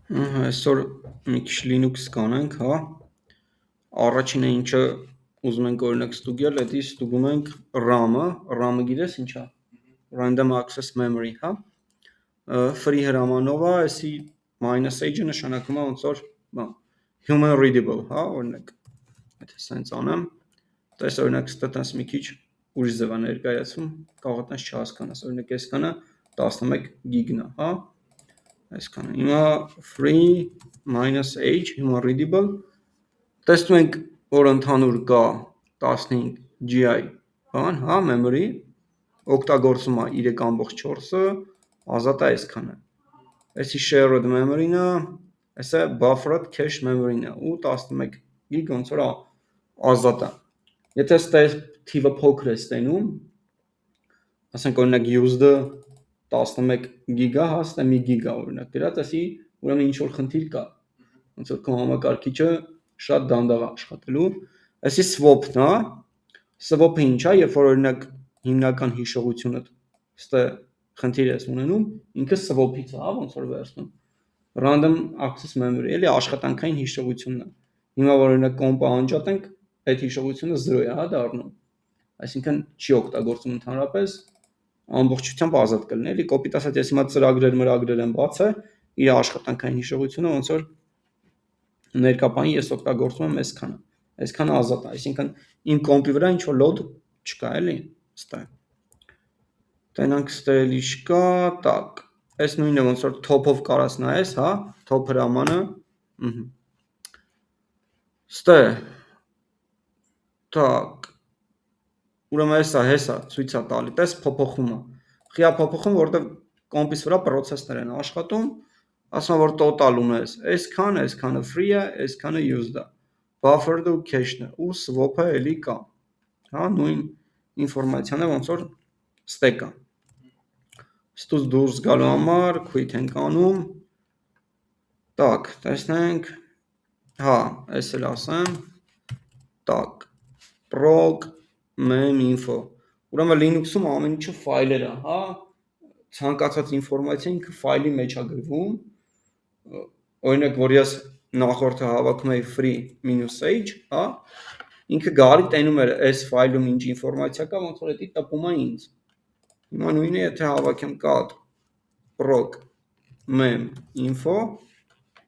Այսօր մի քիչ Linux կանենք, հա։ Առաջինը ինչը ուզում ենք օրինակ ստուգել, դա ստուգում ենք RAM-ը, RAM-ը գիտես ինչ է։ Random access memory, հա։ Free հրամանով է, այսի -h-ը նշանակում է ոնց որ, բան, human readable, հա, օրինակ։ Եթե սենց անեմ, տես օրինակ ստա տես մի քիչ ուրիշ ձև է ներկայացում, կարող է տես չհասկանաս, օրինակ այսքանը 11 գիգն է, հա։ Այսքանը։ Հիմա free -h human readable տեսնում ենք որ ընդհանուր կա 15 GI բան, հա, memory օգտագործում է 3.4-ը, ազատ է այսքանը։ Այսի shared memory-ն է, այսա buffered cache memory-ն է ու 11 gig ոնց որ ազատ է։ Եթե ստե թիվը փոքր է ստենում, ասենք օրինակ used-ը 11 գիգա, հա, ստե 1 գիգա օրինակ դրած, ասի ուրեմն ինչ որ խնդիր կա։ Ոնց որ քո համակարգիչը շատ դանդաղ է աշխատելու։ Այսի swap-ն է, swap-ը ինչ է, երբ որ օրինակ հիմնական հիշողությունը ստե խնդիր ես ունենում, ինքը swap-ից է, հա, ոնց որ վերցնում։ Random access memory, էլի աշխատանքային հիշողությունն է։ Հիմա որ օրինակ կոմպը անջատենք, այդ հիշողությունը 0 է, հա, դառնում։ Այսինքն չի օգտագործում ընդհանրապես, ամբողջությամբ ազատ կլինի, էլի կոպիտ ասած ես հիմա ծրագրեր եմ բացը, իր աշխատանքային հիշողությունը ոնց որ ներկապային ես օգտագործում եմ այսքանը ազատ է, այսինքն իմ կոմպի վրա ինչ որ load չկա, էլի, ստե։ Տենանք ստել ինչ կա, տակ, այս նույնը ոնց որ top-ով կարաս նայես, հա, top հրամանը, ստե, տակ, ուրեմն այսա հեսա, ցույց է տալի, տես փոփոխում է, խիա փոփոխում, որտեղ կոմպիս վրա պրոցեսներ են աշխատում, ասում որ total ունես, այսքանը free է, այսքանը used է, buffer-ը ու cache-ն է, ու swap-ը էլի կա, հա, նույն ինֆորմացիան է, ոնց որ ստե կա։ Ստուց դուրս գալու համար quit ենք անում, տակ, տեսնենք, հա, այս էլ ասեմ, տակ, proc mem info, ուրեմն Linux-ում ամեն ինչը ֆայլեր է, հա, ցանկացած ինֆորմացիա ինքը ֆայլի մեջ է գրվում, օրինակ որ ես նախորդը հավաքում էի free-h, հա, ինքը գալի տենում էր այս ֆայլում ինչ ինֆորմացիա կա, ոնց որ էդի տպում է ինձ։ Հիմա նույնը եթե հավաքեմ cat proc mem info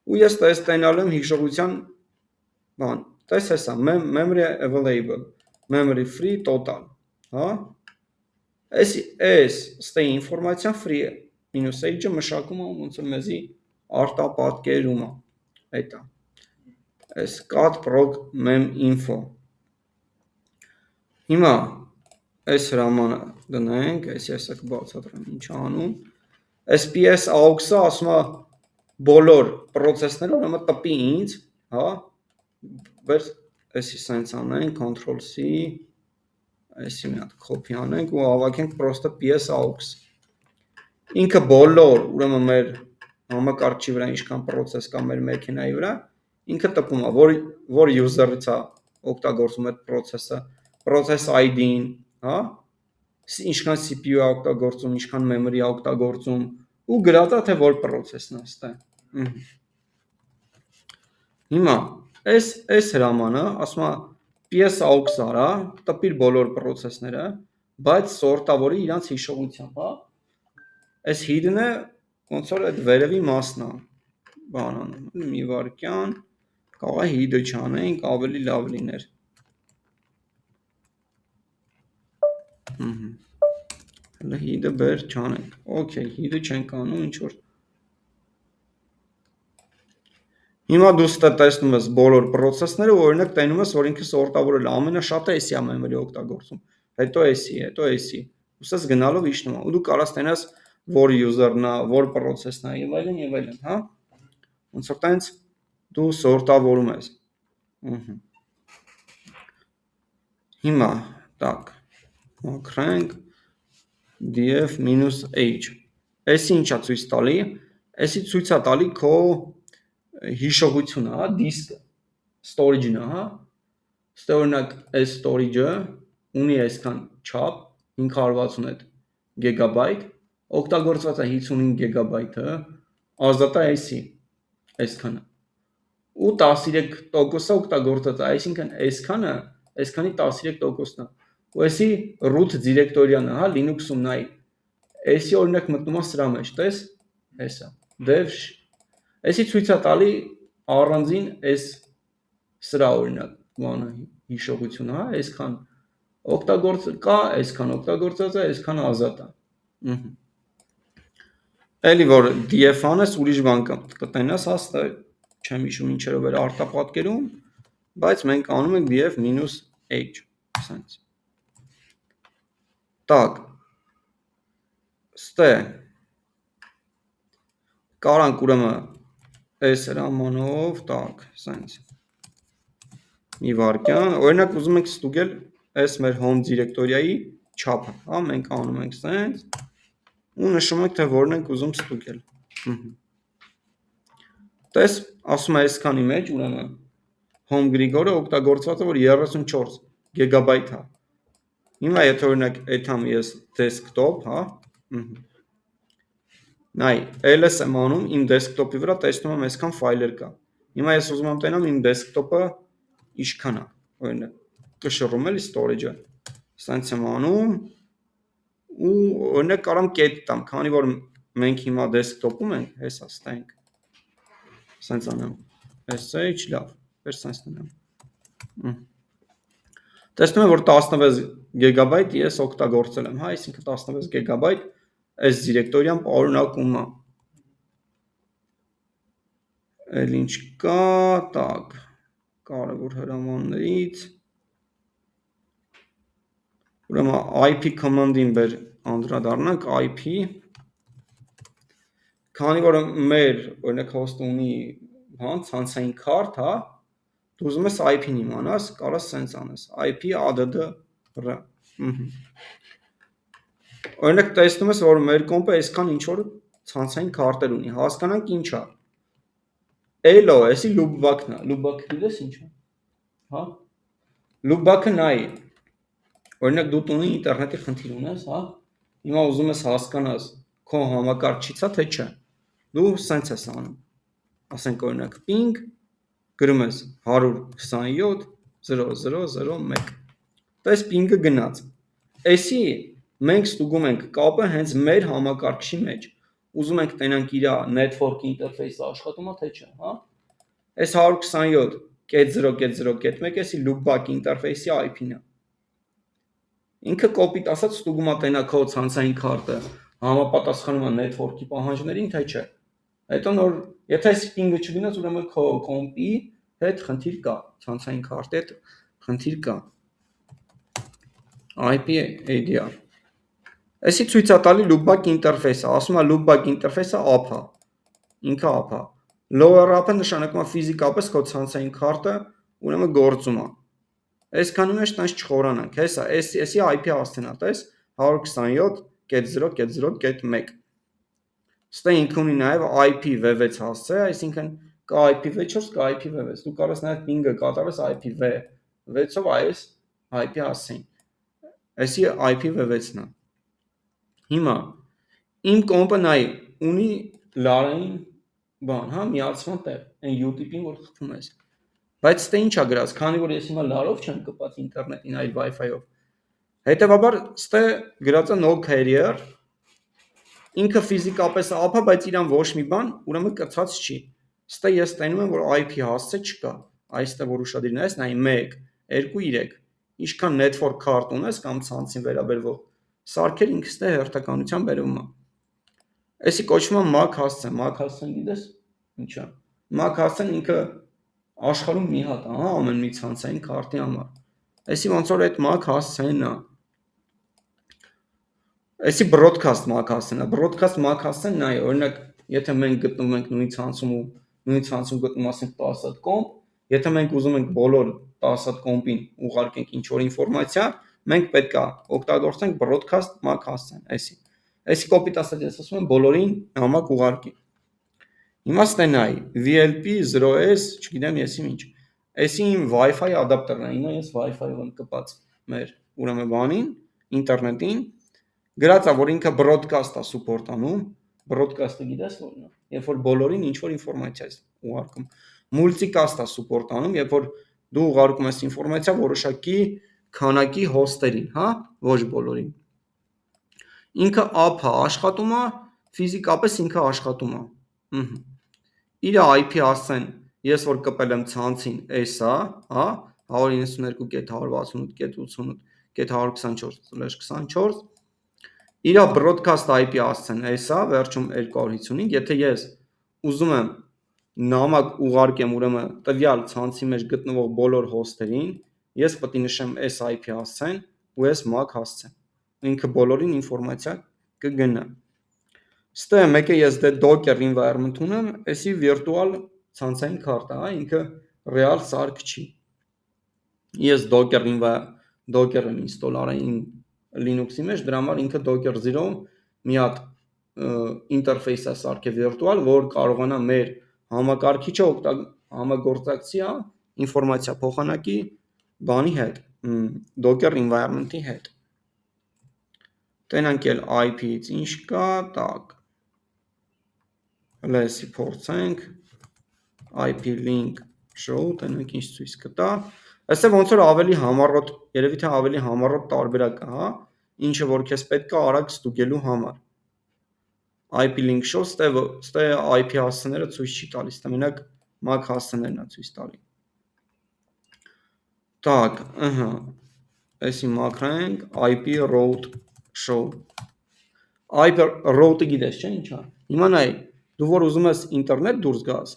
ու ես տես տենալու եմ հիշողության բան, տես հեսա memory available, memory free total, հա։ Այս ստե ինֆորմացիան free -h-ը մշակում է ոնց որ մեզի արտապատկերում է, այդ է։ Այս cat proc mem info։ Հիմա այս հրամանը դնենք, այսի հեսա կբացատրեմ ինչ անում։ SPS aux-ը ասում է բոլոր պրոցեսները ուրեմն տպի ինձ, հա, բայց այսի սենց անենք, Ctrl+C, այսի մի հատ copy անենք ու հավաքենք պրոստը PS aux։ Ինքը բոլոր, ուրեմն մեր համակարգչի վրա ինչքան պրոցես կա մեր մեքենայի վրա, ինքը տպում է, որ user-ից է օգտագործում այդ պրոցեսը, process ID-ին, հա, ինչքան CPU է օգտագործում, ինչքան memory է օգտագործում ու գրած է թե որ պրոցեսն է ստե։ Հիմա այս հրամանը ասում է PS aux արա, տպիր բոլոր պրոցեսները, բայց սորտավորի իրանց հիշողությամբ, հա։ Այս hidden-ը ոնց որ այդ վերևի մասն է, բան անում, մի վարքյան, կարող է hid-ը չանենք, ավելի լավ լիներ։ Հələ hid-ը բեր չանենք, okay, hid-ը չենք անում, ինչ որ։ Հիմա դու ստե տեսնում ես բոլոր պրոցեսները, օրինակ տենում ես, որ ինքը սորտավորել է, ամենաշատը էսի է memory օգտագործում, հետո էսի, ուսես գնալով իջնում է, ու դու կարաս տենաս որ user-ն է, որ պրոցեսն է եւ այլն, հա։ Ոնց որ տենց դու սորտավորում ես։ Հիմա, տակ, մաքրենք df-h, այսի ինչ է ցույց տալի, այսի ցույց է տալի քո հիշողությունը, հա, դիսկը, storage-ն է, հա, ստե օրինակ այս storage-ը ունի այսքան չափ, 568 GB, օգտագործված է 55 GB-ը, ազատ է այսի, այսքանը։ Ու 13%-ը օգտագործած է, այսինքն այսքանի 13%-ն է։ Ու էսի root directory-ն է, հա, Linux-ում նայ։ Էսի օրինակ մտնում է սրա մեջ, տես, էսա։ Dev էսի ցույց է տալի առանձին էս սրա օրինակ, բանը հիշողությունը, հա, այսքան օգտագործ կա, այսքան օգտագործած է, այսքան ազատ է։ Էլի որ df անես ուրիշ բան կտենաս, հաստա չեմ հիշում ինչերով էր արտապատկերում, բայց մենք անում ենք df-h, սենց։ Так, ստե, կարանք ուրեմն այս հրամանով, так, սենց, մի վարկյան, օրինակ ուզում ենք ստուգել այս մեր home directory-ի չափը, հա, մենք անում ենք սենց, ու նշում ենք, թե որն ենք ուզում ստուգել։ Տես, ասում է այսքանի մեջ, ուրեմն, home Grigor-ը օգտագործված է, որ 34 գիգաբայթ է։ Հիմա եթե օրինակ այդամ ես desktop, հա, նայ, ls եմ անում, իմ desktop-ի վրա տեսնում եմ այսքան ֆայլեր կա։ Հիմա ես ուզում եմ տենամ իմ desktop-ը ինչքան է, օրինակ, կշռում էլի storage-ը։ Սենց եմ անում, ու օրինակ կարամ կետ տամ, քանի որ մենք հիմա desktop-ում ենք, հեսա ստենք։ Սենց անեմ, sh, լավ, պեր սենց տնեմ։ Տեսնում եմ, որ 16 գիգաբայթ ես օգտագործել եմ, հա, այսինքն 16 գիգաբայթ այս դիրեկտորիան պարունակում է։ Էլ ինչ կա, так, կարևոր հրամաններից։ Ուրեմն IP command-ին բեր անդրադառնանք, IP, քանի որ մեր, օրինակ host-ը ունի, բան, ցանցային քարտ, հա, դու ուզում ես IP-ն իմանաս, կարաս սենց անես, IP add-r։ Օրինակ տեսնում ես, որ մեր կոմպը այսքան ինչ-որ ցանցային քարտեր ունի, հասկանանք ինչ է։ Elo, էսի loopback-ն է, loopback-ը գիտես ինչ է, հա։ Loopback-ը նայ, օրինակ դու տունի ինտերնետի խնդիր ունես, հա, հիմա ուզում ես հասկանաս, քո համակարգչից է, թե չէ, դու սենց ես անում, ասենք օրինակ ping, գրում ես 127.0.0.1, տես ping-ը գնաց, էսի մենք ստուգում ենք կապը հենց մեր համակարգչի մեջ, ուզում ենք տենանք իրա network interface-ը աշխատում է, թե չէ, հա, այս 127.0.0.1 էսի loopback interface-ի IP-ն է, ինքը կոպիտ ասած ստուգում է տենա քո ցանցային քարտը, համապատասխանում է network-ի պահանջներին, թե չէ, հետո նոր, եթե այս ping-ը չգնաց, ուրեմն քո կոմպի հետ խնդիր կա, ցանցային քարտի հետ խնդիր կա, IP ADR, էսի ցույց է տալի loopback interface-ը, ասում է loopback interface-ը APA, ինքը APA, lower APA նշանակում է ֆիզիկապես քո ցանցային քարտը, ուրեմն գործում է, այսքանի մեջ տենց չխորանանք, հեսա, էսի IP հասցենա, տես, 127.0.0.1, ստե ինքը ունի նաև IPv6 հասցե, այսինքն կա IPv4, կա IPv6, դու կարաս նաև ping-ը կատարես IPv6-ով այս IP հասցեին, էսի IPv6-ն է, հիմա, իմ կոմպը նայ, ունի լարային բան, հա, միացման տեղ, են UTP-ին, որ խփում ես, բայց ստե ինչ է գրած, քանի որ ես հիմա լարով չեմ կպած ինտերնետին, այլ Wi-Fi-ով, հետևաբար ստե գրած է no carrier, ինքը ֆիզիկապես APA, բայց իրան ոչ մի բան, ուրեմն կցած չի, ստե ես տենում եմ, որ IP հասցե չկա, այստեղ որ ուշադիր նայես, նայ 1, 2, 3, ինչքան network card ունես կամ ցանցին վերաբերվող սարքեր ինքը ստե հերթականության բերվում է, էսի կոչվում է MAC հասցեն, MAC հասցեն գիտես, ինչ է, MAC հասցեն ինքը աշխարհում մի հատ է, հա, ամեն մի ցանցային քարտի համար, էսի ոնց որ այդ MAC հասցենն է, էսի broadcast MAC հասցենն է, broadcast MAC հասցեն նայ, օրինակ, եթե մենք գտնվում ենք նույն ցանցում ու նույն ցանցում գտնվում ասենք 10 հատ կոմպ, եթե մենք ուզում ենք բոլոր 10 հատ կոմպին ուղարկենք ինչ-որ ինֆորմացիա, մենք պետք է օգտագործենք broadcast MAC հասցեն, էսի կոպիտ ասած ես ասում եմ բոլորին համակ ուղարկի, հիմա ստենայ, VLP 0S, չգիտեմ եսի ինչ, էսի իմ Wi-Fi ադապտերն է, հիմա ես Wi-Fi-ով եմ կպած մեր ուրեմն բանին, ինտերնետին, գրած է, որ ինքը broadcast է support անում, broadcast-ը գիտես որն է, երբ որ բոլորին ինչ որ ինֆորմացիա ես ուղարկում։ Multicast-ը support անում, երբ որ դու ուղարկում ես ինֆորմացիա որոշակի քանակի հոստերին, հա, ոչ բոլորին։ Ինքը app-ը աշխատում է, ֆիզիկապես ինքը աշխատում է։ Իր IP հասցեն, ես որ կպել եմ ցանցին, էսա, հա, 192.168.88.124/24, իր broadcast IP հասցեն, էսա, վերջում 255, եթե ես ուզում եմ նամակ ուղարկեմ ուրեմն տվյալ ցանցի մեջ գտնվող բոլոր հոստերին, ես պետք է նշեմ այս IP հասցեն ու այս MAC հասցեն։ Ինքը բոլորին ինֆորմացիա կգնա։ Ստե մեկը ես դե Docker environment ունեմ, էսի virtual ցանցային քարտա, հա, ինքը real սարք չի։ Ես Docker-ը install արեին Linux-ի մեջ, դրա համար ինքը Docker 0 մի հատ interface-ը սարքե virtual, որ կարողանա մեր համակարգիչը համագործակցի ինֆորմացիա փոխանակի բանի հետ, Docker environment-ի հետ։ Տենանք էլ IP-ից ինչ կա, տակ, լեսի փորձենք, IP link show, տենանք ինչ ցույց կտա, այսը ոնց որ ավելի համառոտ, երևի թե ավելի համառոտ տարբերակ է, հա, ինչը որ քեզ պետք է արագ ստուգելու համար։ IP link show, ստե IP հասցեները ցույց չի տալիս, դա մենակ MAC հասցեներն է ցույց տալի։ Так, ըհը, էսի մաքրենք, IP route show։ IP route-ը գիտես, չէ՞ ինչ է։ Հիմա նայ, դու որ ուզում ես ինտերնետ դուրս գաս,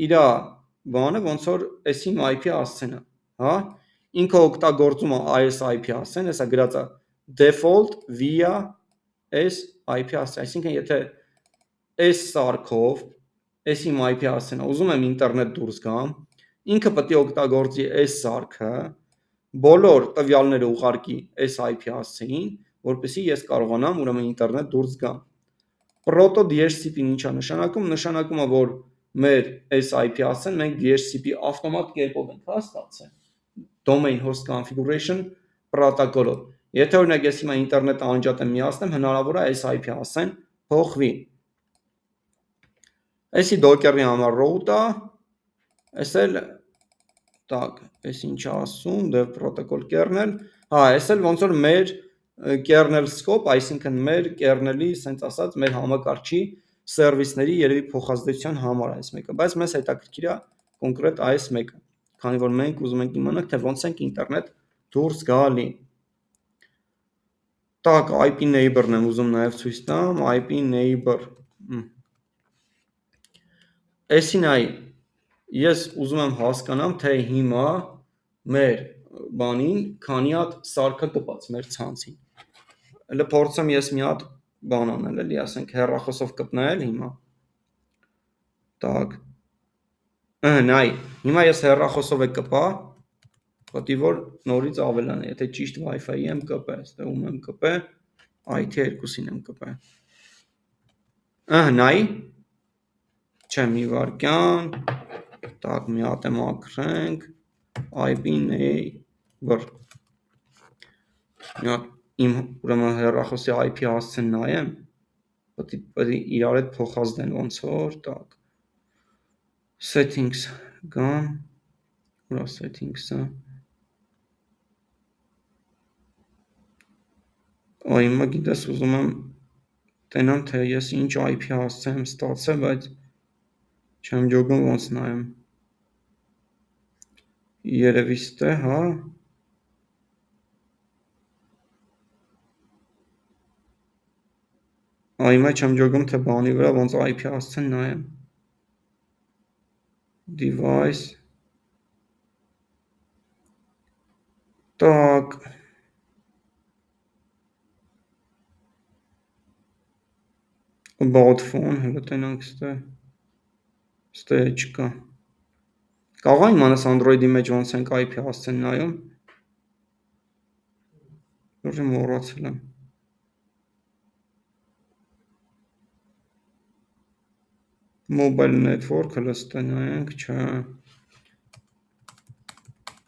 իր բանը ոնց որ էսի IP հասցենա, հա։ Ինքը օգտագործում է այս IP հասցեն, հեսա գրած է default via s IP հասցեն, այսինքն եթե այս սարքով էսի IP հասցենա, ուզում եմ ինտերնետ դուրս գամ, ինքը պետք է օգտագործի այս սարքը, բոլոր տվյալները ուղարկի այս IP հասցեին, որպեսզի ես կարողանամ ուրեմն ինտերնետ դուրս գամ։ Proto DHCP-ն ինչ է նշանակում, նշանակում է, որ մեր այս IP հասցեն մենք DHCP ավտոմատ կերպով ենք ստացել։ Domain host configuration protocol-ով։ Եթե օրինակ ես հիմա ինտերնետը անջատեմ միացնեմ, հնարավոր է այս IP հասցեն փոխվի։ Էսի Docker-ի համար route-ը, էս էլ так, էս ինչ ասում, dev protocol kernel, հա, էս էլ ոնց որ մեր kernel scope, այսինքն մեր kernel-ի, ասենց ասած, մեր համակարգչի սերվիսների երևի փոխազդեցության համար այս մեկը, բայց մեզ հետաքրքիր է կոնկրետ այս մեկը, քանի որ մենք ուզում ենք իմանալ, թե ոնց ենք ինտերնետ դուրս գալի։ Так, IP neighbor-ն եմ ուզում նաև ցույց տամ, IP neighbor։ Էսին այ ես ուզում եմ հասկանամ, թե հիմա մեր բանին քանի հատ սարքը կպած մեր ցանցին։ Հələ փորձեմ ես մի հատ բան անել, էլի ասենք հեռախոսով կպնայել հիմա։ Так։ Նայ, հիմա ես հեռախոսով է կպա, պետք է որ նորից ավելանա, եթե ճիշտ Wi-Fi-ի եմ կպե, ստե ում եմ կպե, IT2-ին եմ կպե։ Նայ, չէ մի վարքյան, так, մի հատ եմ ակրենք, IP neighbor։ Մի հատ իմ ուրեմն հեռախոսի IP հասցեն նայեմ, պետք է իրար հետ փոխազդեն ոնց որ, так։ Settings գամ, ուրա settings-ը։ Հիմա գիտես ուզում եմ տենամ, թե ես ինչ IP հասցեն եմ ստացել, բայց չեմ ջոգում ոնց նայեմ։ Երևի ստե, հա։ Հիմա չեմ ջոգում, թե բանի վրա ոնց IP հասցեն նայեմ։ Device։ Так։ About phone, հələ տենանք ստե չկա։ Կարող եմ իմանաս Android-ի մեջ ոնց ենք IP հասցեն նայում։ Որը մոռացել եմ։ Mobile network, հələ ստե նայենք, չէ։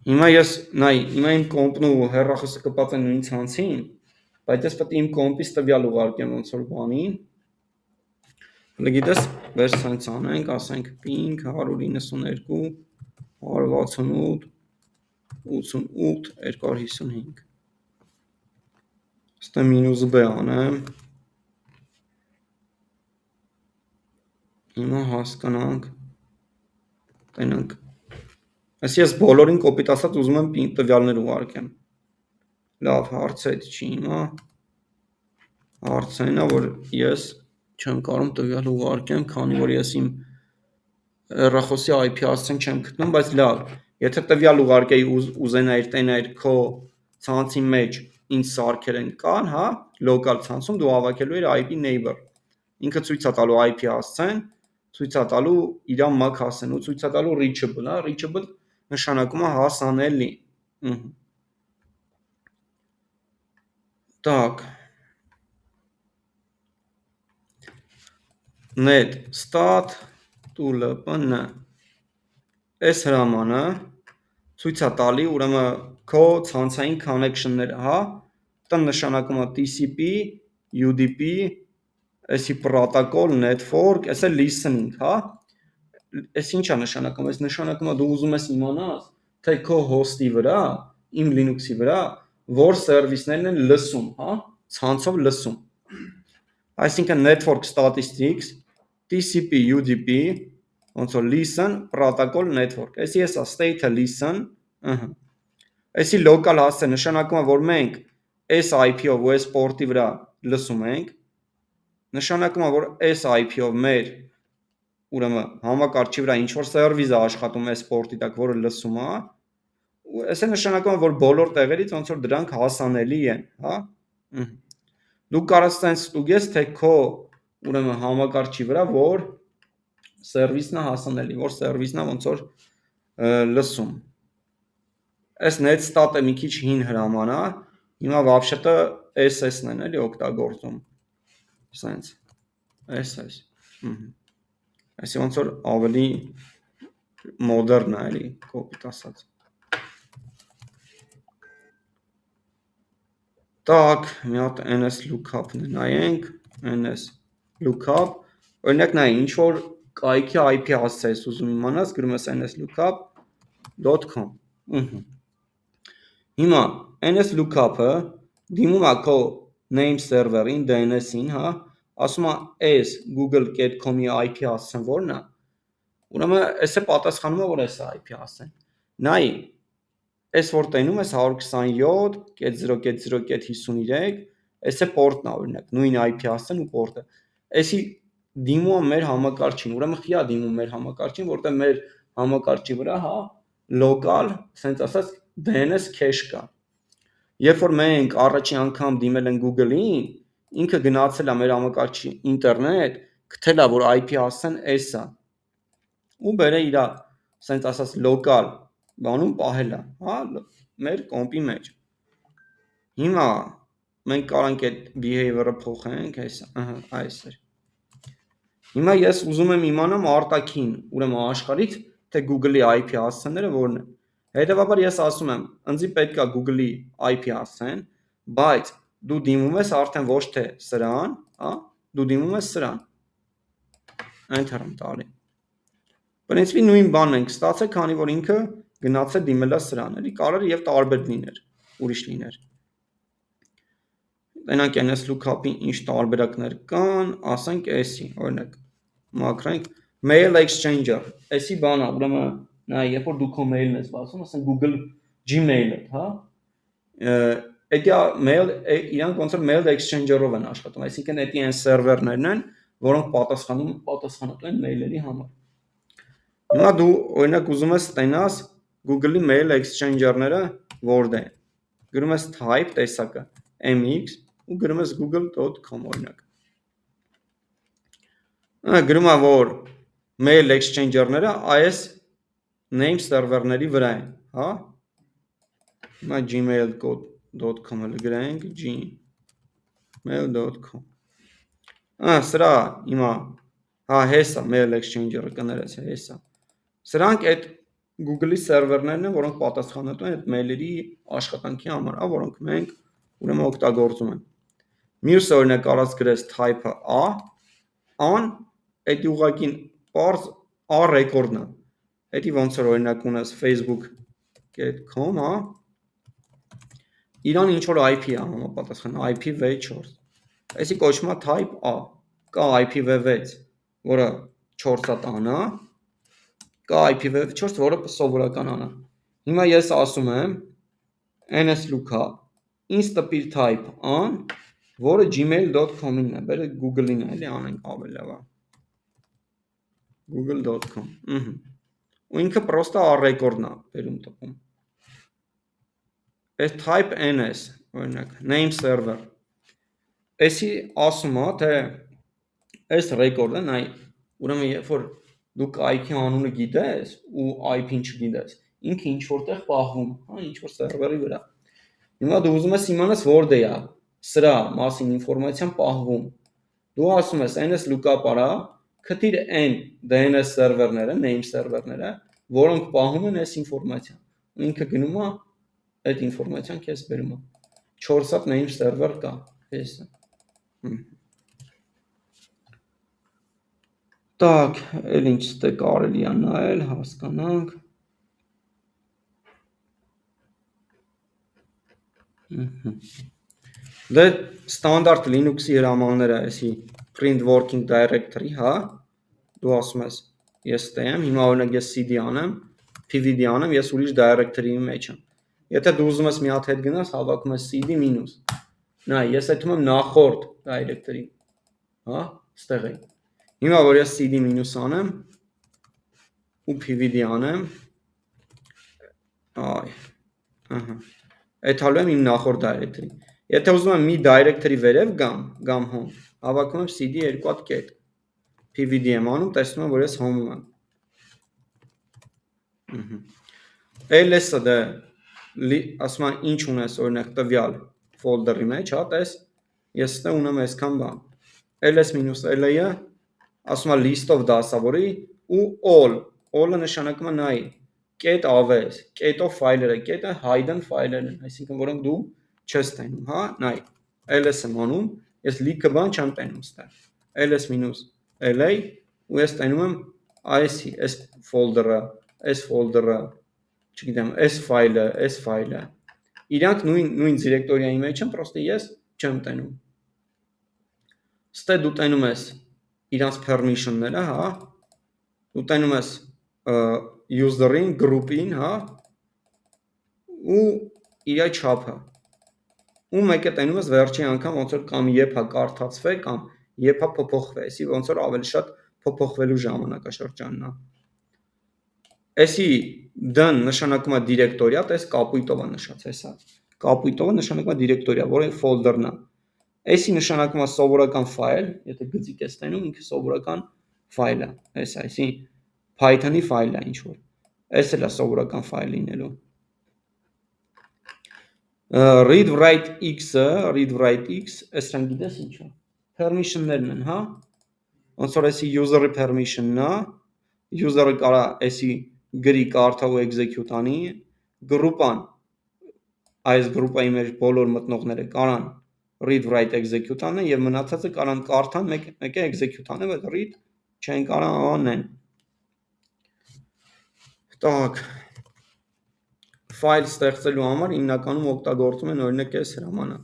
Հիմա ես, նայ, հիմա իմ կոմպն ու հեռախոսը կպած են նույն ցանցին, բայց ես պետք է իմ կոմպից տվյալ ուղարկեմ ոնց որ բանին։ Գիտես, վերջ սենց անենք, ասենք ping 192 168 88 255 Ստե մինուս B անեմ հիմա հասկանանք տենանք Ես ես բոլորին կոպիտ ասած ուզում եմ ping տվյալներ ուղարկեմ լավ հարցը այդ չի հիմա հարցը այնա որ ես չեմ կարող տվյալ ուղարկեմ քանի որ ես իմ հեռախոսի IP հասցեն չեմ գտնում բայց լավ եթե տվյալ ուղարկեի ուզենայիր տենայիր քո ցանցի մեջ ինչ սարքեր են կան, հա, local ցանցում դու հավաքելու ես IP neighbor։ Ինքը ցույց է տալու IP հասցեն, ցույց է տալու իր MAC հասցեն ու ցույց է տալու reachable, հա, reachable նշանակում է հասանելի։ Так. Net stat tulpn այս հրամանը ցույց է տալի ուրեմն քո ցանցային connection-ները, հա, դա նշանակում է TCP, UDP, այսի protocol, network, այսը listening, հա։ Այս ինչ է նշանակում, այս նշանակում է դու ուզում ես իմանաս, թե քո host-ի վրա, իմ Linux-ի վրա, որ սերվիսներն են լսում, հա, ցանցով լսում։ Այսինքն network statistics, TCP, UDP, ոնց որ listen, protocol, network։ Այսի էսա state-ը listen, Այսի local հասցե նշանակում է, որ մենք այս IP-ով ու այս port-ի վրա լսում ենք, նշանակում է, որ այս IP-ով մեր ուրեմն համակարգչի վրա ինչ-որ service է աշխատում այս port-ի տակ, որը լսում է, ու այսը նշանակում է, որ բոլոր տեղերից ոնց որ դրանք հասանելի են, հա։ Դու կարաս sense ստուգես, թե քո ուրեմն համակարգչի վրա որ service-ն է հասանելի, որ service-ն է ոնց որ լսում։ Այս netstat-ը մի քիչ հին հրաման է, հիմա вообще-то SS-ն են էլի օգտագործում։ Սենց SS։ Այսի ոնց որ ավելի մոդեռն է էլի, կոպիտ ասած։ Так, մի հատ NS lookup-ն նայենք, NS lookup, օրինակ նայ, ինչ որ կայքի IP հասցե ես ուզում իմանաս, գրում ես nslookup.com։ Հիմա NS lookup-ը դիմում է քո name server-ին, DNS-ին, հա, ասում է այս google.com-ի IP հասցեն որն է։ Ուրեմն էսը պատասխանում է որ էս IP հասցեն։ Նայ, այս որ տենում ես 128.0.0.53, էսը port-ն է օրինակ, նույն IP հասցեն ու port-ը։ Էսի դիմում է մեր համակարգչին, ուրեմն խի է դիմում մեր համակարգչին, որտեղ մեր համակարգչի վրա, հա, local, ասենց ասած DNS cache կա։ Երբ որ մենք առաջին անգամ դիմել են Google-ին, ինքը գնացել է մեր համակարգչի ինտերնետ, գտել է որ IP հասցեն էս է։ Ու բերե իր, ասենց ասած local բանում պահել է, հա, մեր կոմպի մեջ։ Հիմա մենք կարանք այդ behavior-ը փոխենք, հեսա, ահա, այս է։ Հիմա ես ուզում եմ իմանամ արտաքին, ուրեմն աշխարհից, թե Google-ի IP հասցեները որն են։ Հետևաբար ես ասում եմ, ինձ պետք է Google-ի IP հասցեն, բայց դու դիմում ես արդեն ոչ թե սրան, հա, դու դիմում ես սրան։ Enter եմ տալի։ Պրինցիպի նույն բանն ենք ստացել, քանի որ ինքը գնացել դիմել է սրան, էլի կարող է եւ տարբեր լիներ, ուրիշ լիներ։ Տենանք NS lookup-ի ինչ տարբերակներ կան, ասենք էսի, օրինակ, մակրենք mail exchanger, էսի բանա, ուրեմն նա երբ որ դու քո mail-ն ես բացում, ասենք Google Gmail-ը, հա, Էդիա mail իրանք ոնց որ mail exchanger-ով են աշխատում, այսինքն էդի այն սերվերներն են, որոնք պատասխանատու են mail-երի համար։ Հիմա դու օրինակ ուզում ես ստենաս Google-ի mail exchanger-ները որտե են։ Գրում ես type տեսակը mx ու գրում ես google.com օրինակ։ Գրում է որ mail exchanger-ները այս name server-ների վրա են, հա։ Հիմա gmail.com-ը գրենք gmail.com սրա հիմա հա հեսա mail exchange-ը կներես հեսա սրանք այդ Google-ի սերվերներն են որոնք պատասխանատու են այդ մեյլերի աշխատանքի համար, հա, որոնք մենք ուրեմն օգտագործում ենք։ Մյուսը օրինակ առած գրես type-ը a an Էդի ուղղակին բարձ R ռեկորդն է։ Էդի ոնց որ օրինակ ունես facebook.com, հա։ Իրան ինչ որ IP է համապատասխան IPv4։ Այսի կոչվում է type A, կա IPv6, որը 4 տանա, կա IPv4, որը սովորական անա։ Հիմա ես ասում եմ ns-luka ինձ տպիր type an, որը gmail.com-ին է, բերը Google-ին է, էլի անենք ավելի լավ է։ google.com, ու ինքը պրոստը R ռեկորդն է բերում տպում։ Այս type ns, օրինակ, name server, այսի ասում է, թե այս ռեկորդը, նայ, ուրեմն երբ որ դու կայքի անունը գիտես ու IP-ն չգիտես, ինքը ինչ որտեղ պահվում, հա, ինչ որ սերվերի վրա։ Հիմա դու ուզում ես իմանաս որտե է սրա մասին ինֆորմացիան պահվում։ Դու ասում ես ns-luka para քթիր n DNS սերվերները, name սերվերները, որոնք պահում են այս ինֆորմացիան։ Ու ինքը գնում է այդ ինֆորմացիան քեզ բերում է։ 4 հատ name server կա, էսը։ Так, էլ ինչ ստե կարելի է նայել, հասկանանք։ Դե ստանդարտ Linux-ի հրամանները էսի print working directory, հա, դու ասում ես ես ստեմ, հիմա օրինակ ես cd անեմ, pvd անեմ, ես ուրիշ directory-ի մեջ եմ։ Եթե դու ուզում ես մի հատ հետ գնաս, հավաքում ես cd minus։ Նայ, ես այդում եմ նախորդ directory, հա, ստեղ է։ Հիմա որ ես cd minus անեմ ու pvd անեմ, այ, ահա, այդ հալու եմ իմ նախորդ directory։ Եթե ուզում եմ մի directory վերև գամ home, հավաքում եմ cd 2 հատ կետ, pvd եմ անում, տեսնում եմ, որ ես home-ում եմ։ ls-ը դե, ասում եմ, ինչ ունես օրինակ տվյալ folder-ի մեջ, հա, տես, ես ստե ունեմ այսքան բան։ ls-la-ը ասում է list-ով դասավորի ու all-ը նշանակում է նայ, կետ AWS, կետով ֆայլերը, կետը hidden ֆայլեր են, այսինքն որոնք դու չես տենում, հա, նայ, ls եմ անում, ես լիքը բան չեմ տենում ստեղ, ls-la ու ես տենում եմ այս folder-ը, չգիտեմ, այս ֆայլը, իրանք նույն դիրեկտորիայի մեջ են, պրոստը ես չեմ տենում։ Ստե դու տենում ես իրանց permission-ները, հա, դու տենում ես user-ին, group-ին, հա, ու իրա չափը։ Ու մեկը տենում ես վերջի անգամ ոնց որ կամ եփա կարդացվե, կամ եփա փոփոխվե, այսի ոնց որ ավելի շատ փոփոխվելու ժամանակաշրջանն է։ Այսի dn նշանակում է դիրեկտորիա, տես կապույտով է նշած, հեսա։ Կապույտովը նշանակում է դիրեկտորիա, որը folder-ն է։ Այսի նշանակում է սովորական ֆայլ, եթե գծիկ ես տենում, ինքը սովորական ֆայլ է, հեսա, այսի Python-ի ֆայլ է ինչ որ։ Այս էլ է սովորական ֆայլ լինելու։ Read write x-ը, read write x, այսրան գիտես ինչ է։ Permission-ներն են, հա։ Ոնց որ այսի user-ի permission-ն է, user-ը կարա այսի գրի կարդա ու execute անի, group-ան այս group-ի մեջ բոլոր մտնողները կարան read write execute անեն եւ մնացածը կարան կարդան, մեկը execute անեն, բայց read չեն կարան անեն։ Так, ֆայլ ստեղծելու համար հիմնականում օգտագործում են օրինակ այս հրամանը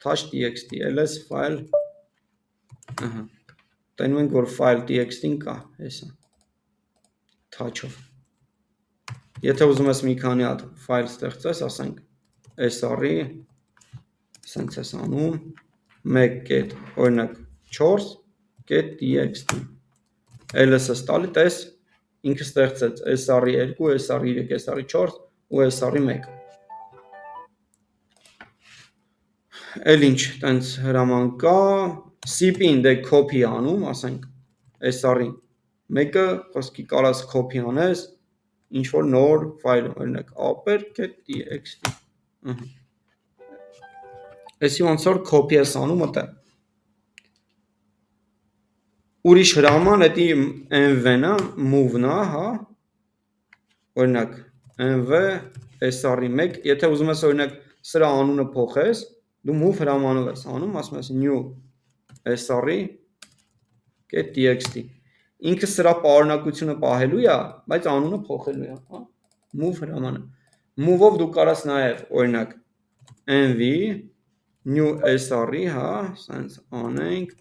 touch.txt, ls file, ահա, տենում ենք, որ file txt-ին կա, հեսա, touch-ով։ Եթե ուզում ես մի քանի հատ ֆայլ ստեղծես, ասենք sr-ի, սենց ես անում, 1 կետ, օրինակ 4 կետ txt, ls-ը ստալի, տես, ինքը ստեղծեց sr-ի 2, sr-ի 3, sr-ի 4 ու sr-ի 1։ Էլ ինչ, տենց հրաման կա, cp-ին դե copy անում, ասենք sr-ի 1-ը, խոսքի կարաս copy անես, ինչ որ նոր ֆայլ, օրինակ upper.txt, այսի ոնց որ copy ես անում ըտե։ Ուրիշ հրաման, էտի mv-ն է, move-ն է, հա, օրինակ mv sr-ի 1, եթե ուզում ես օրինակ սրա անունը փոխես, դու move հրամանով ես անում, ասում ես new sr-ի.txt։ ինքը սրա պարունակությունը պահելու է, բայց անունը փոխելու է, հա։ Move հրամանը։ Move-ով դու կարաս նաև, օրինակ, env new sr-ի, հա, սենց անենք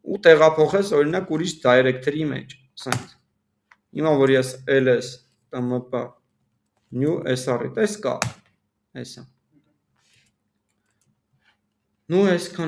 ու տեղափոխես օրինակ ուրիշ directory մեջ, սենց։ Հիմա որ ես ls tmp new sr-ի տես կա, հեսա։ Ну այսքան